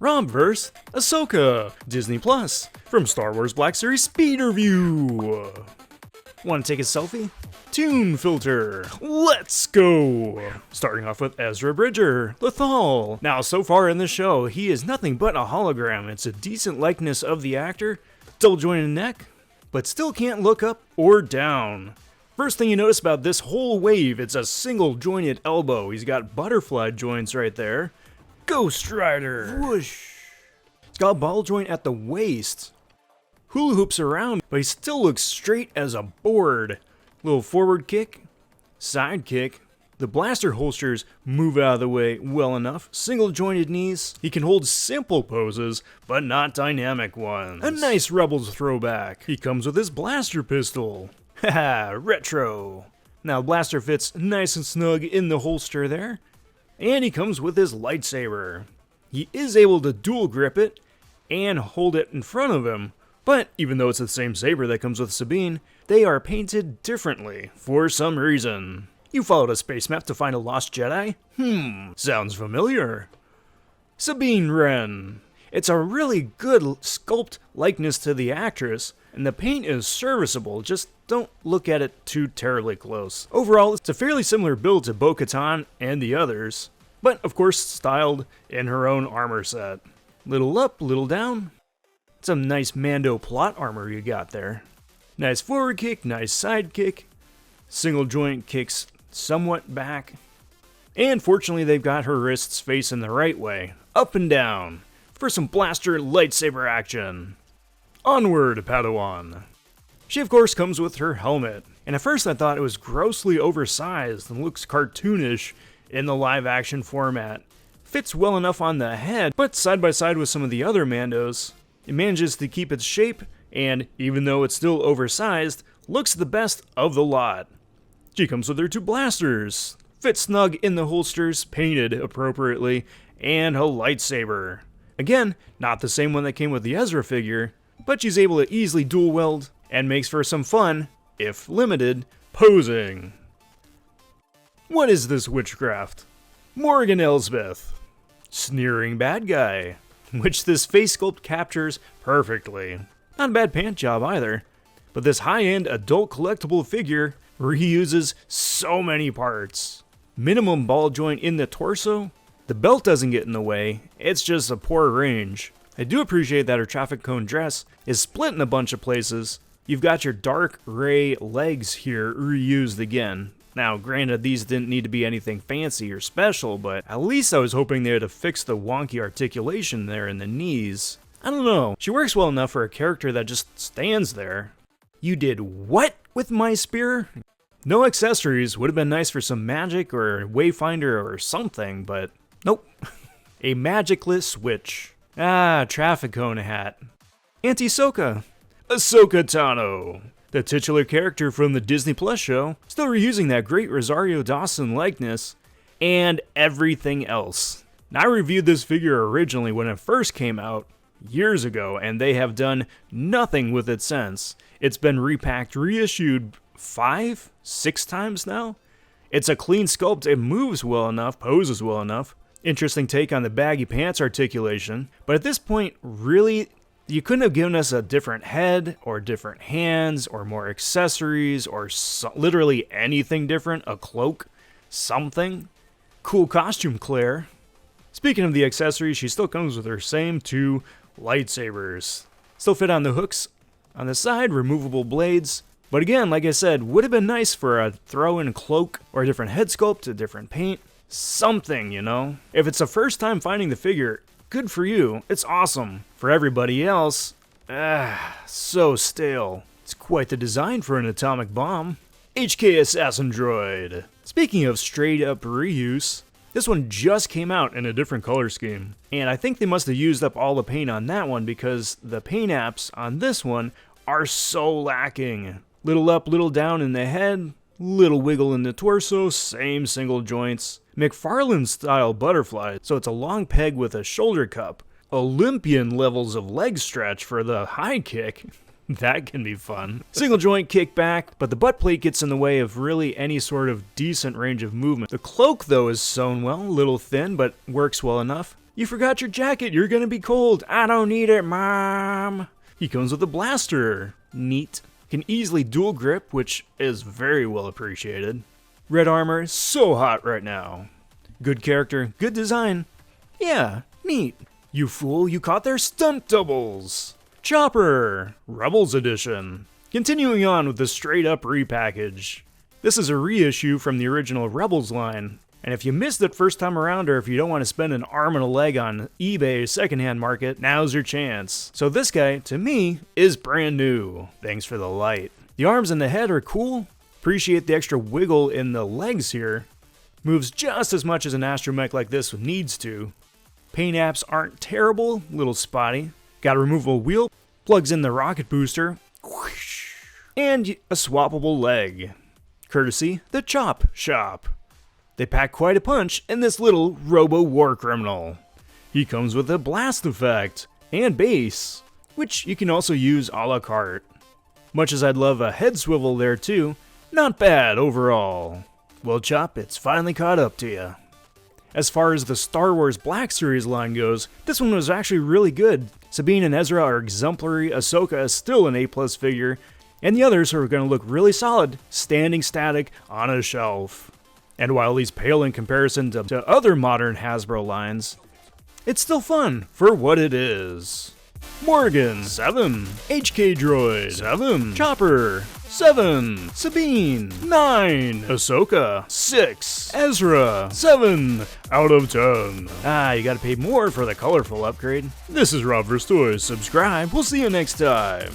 Robverse Ahsoka, Disney Plus, from Star Wars Black Series Speed Review. Want to take a selfie? Tune filter. Let's go! Starting off with Ezra Bridger, Lethal. Now, so far in the show, he is nothing but a hologram. It's a decent likeness of the actor, double jointed neck, but still can't look up or down. First thing you notice about this whole wave, it's a single jointed elbow. He's got butterfly joints right there. Ghost Rider. Whoosh. He's got a ball joint at the waist. Hula hoops around, but he still looks straight as a board. Little forward kick, side kick. The blaster holsters move out of the way well enough. Single jointed knees. He can hold simple poses, but not dynamic ones. A nice Rebels throwback. He comes with his blaster pistol. Haha, retro. Now blaster fits nice and snug in the holster there. And he comes with his lightsaber. He is able to dual grip it and hold it in front of him. But even though it's the same saber that comes with Sabine, they are painted differently for some reason. You followed a space map to find a lost Jedi? Sounds familiar. Sabine Wren. It's a really good sculpt likeness to the actress, and the paint is serviceable, just don't look at it too terribly close. Overall, it's a fairly similar build to Bo-Katan and the others, but of course styled in her own armor set. Little up, little down. Some nice Mando plot armor you got there. Nice forward kick, nice side kick. Single joint kicks somewhat back. And fortunately they've got her wrists facing the right way, up and down, for some blaster lightsaber action. Onward, Padawan. She of course comes with her helmet, and at first I thought it was grossly oversized and looks cartoonish in the live action format. Fits well enough on the head, but side by side with some of the other Mandos, it manages to keep its shape, and even though it's still oversized, looks the best of the lot. She comes with her two blasters, fit snug in the holsters, painted appropriately, and a lightsaber. Again, not the same one that came with the Ezra figure, but she's able to easily dual wield and makes for some fun, if limited, posing. What is this witchcraft? Morgan Elsbeth. Sneering bad guy, which this face sculpt captures perfectly. Not a bad paint job either, but this high-end adult collectible figure reuses so many parts. Minimum ball joint in the torso, the belt doesn't get in the way, it's just a poor range. I do appreciate that her traffic cone dress is split in a bunch of places. You've got your dark gray legs here reused again. Now, granted, these didn't need to be anything fancy or special, but at least I was hoping they would have fixed the wonky articulation there in the knees. I don't know, she works well enough for a character that just stands there. You did what with my spear? No accessories, would have been nice for some magic or wayfinder or something, but nope. A magicless switch. Ah, traffic cone hat. Ahsoka. Ahsoka Tano. The titular character from the Disney Plus show, still reusing that great Rosario Dawson likeness, and everything else. Now, I reviewed this figure originally when it first came out, years ago, and they have done nothing with it since. It's been repacked, reissued 5, 6 times now. It's a clean sculpt, it moves well enough, poses well enough. Interesting take on the baggy pants articulation, but at this point, really, you couldn't have given us a different head, or different hands, or more accessories, or literally anything different, a cloak, something. Cool costume, Claire. Speaking of the accessories, she still comes with her same 2 lightsabers. Still fit on the hooks on the side, removable blades. But again, like I said, would have been nice for a throw-in cloak, or a different head sculpt, a different paint. Something, you know? If it's the first time finding the figure, good for you, it's awesome. For everybody else, so stale. It's quite the design for an atomic bomb. HK Assassin Droid. Speaking of straight up reuse, this one just came out in a different color scheme. And I think they must have used up all the paint on that one because the paint apps on this one are so lacking. Little up, little down in the head, little wiggle in the torso, same single joints. McFarlane style butterfly, so it's a long peg with a shoulder cup. Olympian levels of leg stretch for the high kick. That can be fun. Single joint kick back, but the butt plate gets in the way of really any sort of decent range of movement. The cloak though is sewn well, a little thin, but works well enough. You forgot your jacket, you're gonna be cold. I don't need it, Mom. He comes with a blaster. Neat. Can easily dual grip, which is very well appreciated. Red armor, so hot right now. Good character, good design. Yeah, neat. You fool, you caught their stunt doubles. Chopper, Rebels Edition. Continuing on with the straight up repackage. This is a reissue from the original Rebels line. And if you missed it first time around, or if you don't want to spend an arm and a leg on eBay secondhand market, now's your chance. So this guy, to me, is brand new. Thanks for the light. The arms and the head are cool. Appreciate the extra wiggle in the legs here. Moves just as much as an astromech like this needs to. Paint apps aren't terrible, little spotty. Got a removable wheel, plugs in the rocket booster, whoosh, and a swappable leg. Courtesy the Chop Shop. They pack quite a punch in this little robo-war criminal. He comes with a blast effect and base, which you can also use a la carte. Much as I'd love a head swivel there too, not bad overall. Well, Chop, it's finally caught up to you. As far as the Star Wars Black Series line goes, this one was actually really good. Sabine and Ezra are exemplary, Ahsoka is still an A+ figure, and the others are going to look really solid, standing static on a shelf. And while these pale in comparison to other modern Hasbro lines, it's still fun for what it is. Morgan, 7. HK Droid, 7. Chopper, 7. Sabine, 9. Ahsoka, 6. Ezra, 7 out of 10. You gotta pay more for the colorful upgrade. This is Rob vs. Toys. Subscribe. We'll see you next time.